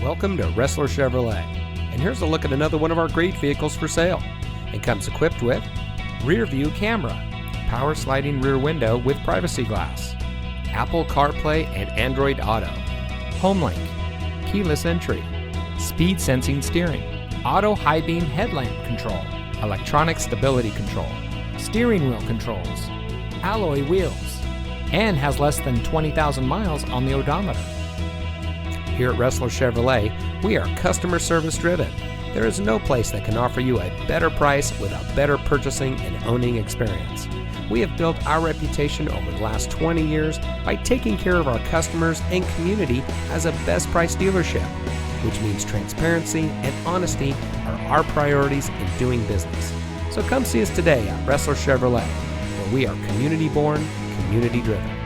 Welcome to Ressler Chevrolet, and here's a look at another one of our great vehicles for sale. It comes equipped with rear view camera, power sliding rear window with privacy glass, Apple CarPlay and Android Auto, HomeLink, keyless entry, speed sensing steering, auto high beam headlamp control, electronic stability control, steering wheel controls, alloy wheels, and has less than 20,000 miles on the odometer. Here at Ressler Chevrolet, we are customer service driven. There is no place that can offer you a better price with a better purchasing and owning experience. We have built our reputation over the last 20 years by taking care of our customers and community as a best price dealership, which means transparency and honesty are our priorities in doing business. So come see us today at Ressler Chevrolet, where we are community born, community driven.